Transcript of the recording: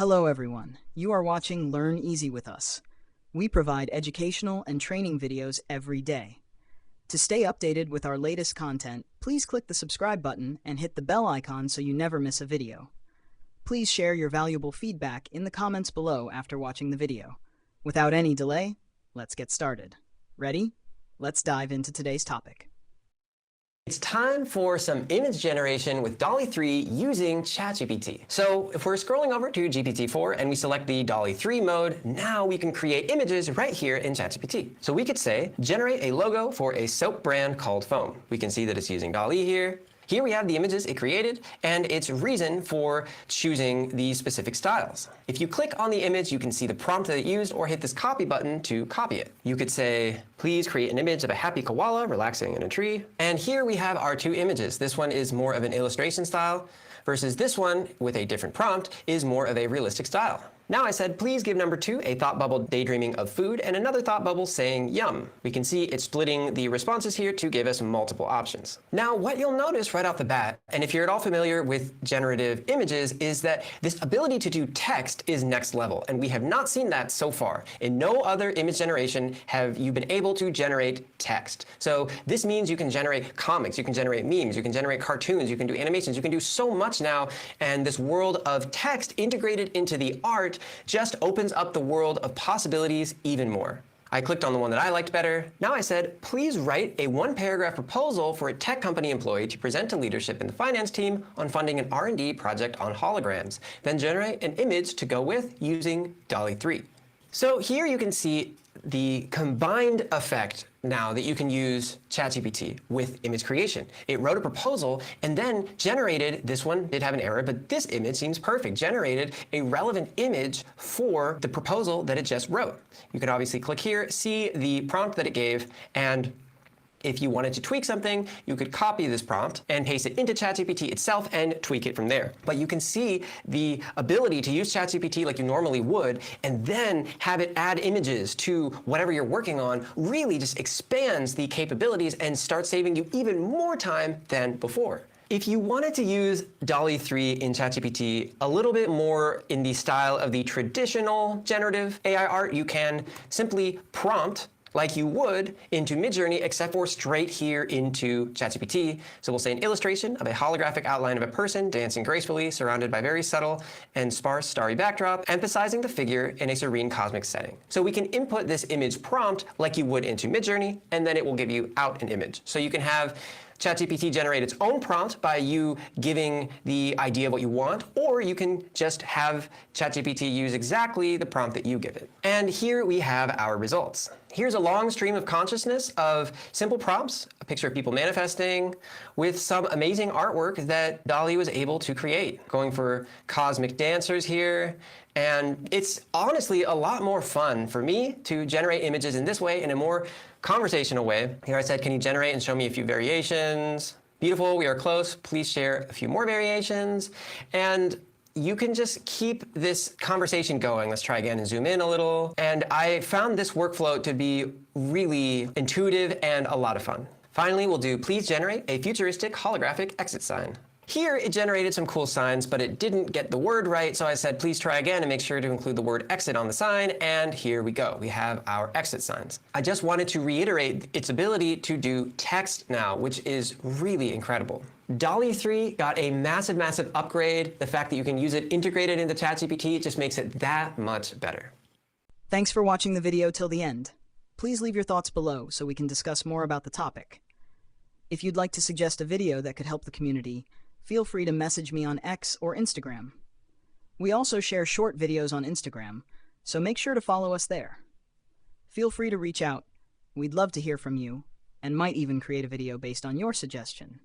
Hello everyone, you are watching Learn Easy with us. We provide educational and training videos every day. To stay updated with our latest content, please click the subscribe button and hit the bell icon so you never miss a video. Please share your valuable feedback in the comments below after watching the video. Without any delay, let's get started. Ready? Let's dive into today's topic. It's time for some image generation with DALL-E 3 using ChatGPT. So if we're scrolling over to GPT-4 and we select the DALL-E 3 mode, now we can create images right here in ChatGPT. So we could say, generate a logo for a soap brand called Foam. We can see that it's using DALL-E here. Here we have the images it created and its reason for choosing these specific styles. If you click on the image, you can see the prompt that it used or hit this copy button to copy it. You could say, please create an image of a happy koala relaxing in a tree. And here we have our two images. This one is more of an illustration style versus this one with a different prompt is more of a realistic style. Now I said, please give number 2 a thought bubble daydreaming of food and another thought bubble saying yum. We can see it's splitting the responses here to give us multiple options. Now what you'll notice right off the bat, and if you're at all familiar with generative images, is that this ability to do text is next level. And we have not seen that so far. In no other image generation have you been able to generate text. So this means you can generate comics, you can generate memes, you can generate cartoons, you can do animations, you can do so much now. And this world of text integrated into the art just opens up the world of possibilities even more. I clicked on the one that I liked better. Now I said, please write a 1-paragraph proposal for a tech company employee to present to leadership in the finance team on funding an R&D project on holograms. Then generate an image to go with using DALL-E 3. So here you can see the combined effect now that you can use ChatGPT with image creation. It wrote a proposal and then generated, this one did have an error, but this image seems perfect, generated a relevant image for the proposal that it just wrote. You can obviously click here, see the prompt that it gave, and if you wanted to tweak something, you could copy this prompt and paste it into ChatGPT itself and tweak it from there. But you can see the ability to use ChatGPT like you normally would and then have it add images to whatever you're working on really just expands the capabilities and starts saving you even more time than before. If you wanted to use DALL-E 3 in ChatGPT a little bit more in the style of the traditional generative AI art, you can simply prompt like you would into Midjourney, except for straight here into ChatGPT. So we'll say an illustration of a holographic outline of a person dancing gracefully, surrounded by very subtle and sparse starry backdrop, emphasizing the figure in a serene cosmic setting. So we can input this image prompt like you would into Midjourney, and then it will give you out an image. So you can have ChatGPT generate its own prompt by you giving the idea of what you want, or you can just have ChatGPT use exactly the prompt that you give it. And here we have our results. Here's a long stream of consciousness of simple prompts, a picture of people manifesting, with some amazing artwork that DALL-E was able to create. Going for cosmic dancers here. And it's honestly a lot more fun for me to generate images in this way, in a more conversational way. Here I said, can you generate and show me a few variations? Beautiful, we are close. Please share a few more variations. And you can just keep this conversation going. Let's try again and zoom in a little. And I found this workflow to be really intuitive and a lot of fun. Finally, we'll do please generate a futuristic holographic exit sign. Here it generated some cool signs, but it didn't get the word right, so I said please try again and make sure to include the word exit on the sign, and here we go. We have our exit signs. I just wanted to reiterate its ability to do text now, which is really incredible. DALL-E 3 got a massive, massive upgrade. The fact that you can use it integrated into ChatGPT just makes it that much better. Thanks for watching the video till the end. Please leave your thoughts below so we can discuss more about the topic. If you'd like to suggest a video that could help the community, feel free to message me on X or Instagram. We also share short videos on Instagram, so make sure to follow us there. Feel free to reach out. We'd love to hear from you, and might even create a video based on your suggestion.